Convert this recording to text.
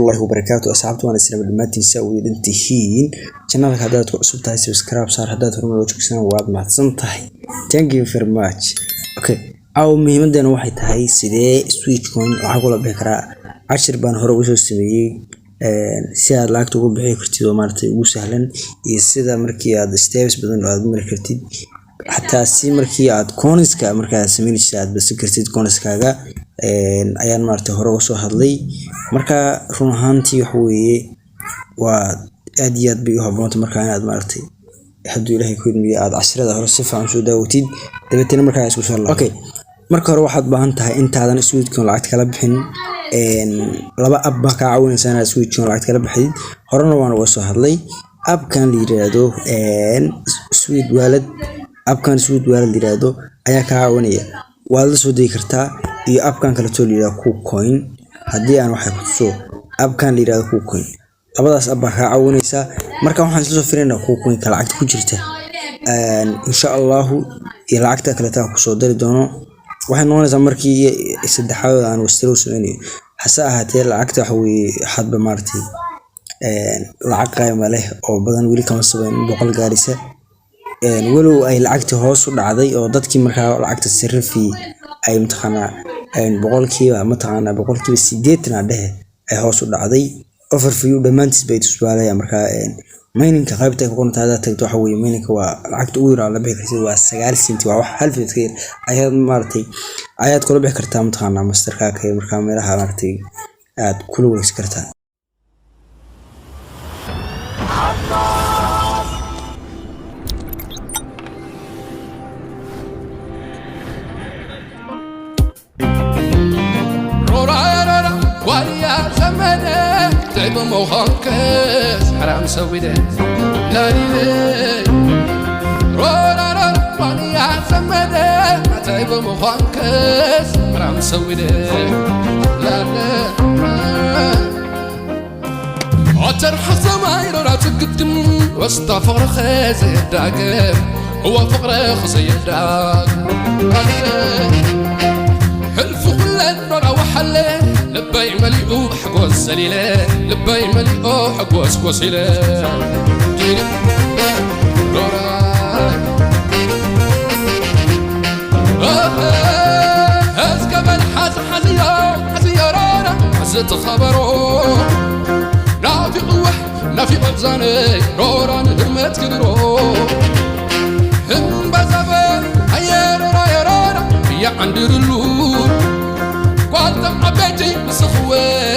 الله وبركاته أصحابتي وأنا سلام الماتين سوي دنتهين channelka hadaad ku cusub tahay subscribe saar hadaad horumar u joogsan waad mahadsan tahay thank you very much okay aw muhiimadana waxay tahay sidee switch coin waxa kula bixi karaa cashir baan hore u soo sameeyay si aad lacag ugu bixi kartid oo maartay ugu sahlan iyo sida markii aad steps badan aad mari kartid hatta si markii aad coinska markaa sameynaysid aad bas kartid coinskaaga ayaan maartay hore u soo hadlay marka run ahaantii wax weeye waa aad iyo aad bay u haboonto markaa inaad maartay haduu Ilaahay ku idmiyo aad casharada hore si fiican soo daawatid dabeetana markaa isku soo laabto okay marka hore waxaad baahan tahay intaadan switch-kan lacag kala bixin laba app ba ka caawinaysa inaad switch-kan lacag kala bixid horena waan uga soo hadlay app-kan la yiraahdo Sweet Wallet app-kan Sweet Wallet la yiraahdo ayaa ka caawinaya waad la soo degi kartaa iyo app-kan kale oo la yiraahdo KuCoin hadii aan wax ku soo app-kan la yiraahdo KuCoin labadaas app ka caawinaysa marka waxaan isla soo fiirinaa KuCoin kala lacag ku jirta insha Allah iyo lacagta kale taa ku soo dari doono waxaan noqonaysaa markii saddexaad aan wastiro sameeyay hasa ahaatee lacagta waxa weey hadba maartay lacag qiimo leh oo badan wili kama sameyn 100 gaarisa walow ay lacagta hoos u dhacday oo dadkii markaa lacagta sirfi ay imtixaana 100% dhehe ay hoos u dhacday overview dhamaantiis bay tusbaalaya markaa mining-ka qaybta ku qontaada tagto waxa weey mining-ka waa lacagta ugu yar la bixi kartid waa 9 senti waa wax hal fid kale ayaad maartay ayaad kula bixi kartaa imtixaana masterka markaa meelaha maartay aad kula weysi kartaa تعب مخانكس حرام سوي ده لا ليه رولا رولا واني عزمده تعب مخانكس حرام سوي ده لا لا عطر حزماي رولا تقدم واستغفر خزي الداقم هو فقر خزي الداقم حلف كلن رولا وحلين لباي مليئو حقوس سليلة لباي مليئو حقوس كوسيلة جيني رورا هزقبل حزي رورا حزت خبرو نافي قوح نافي مبزاني رورا نهمت كدرو هم بزبر هيا رورا يا رورا يا عندي رلو قدم عبيتي بسخوة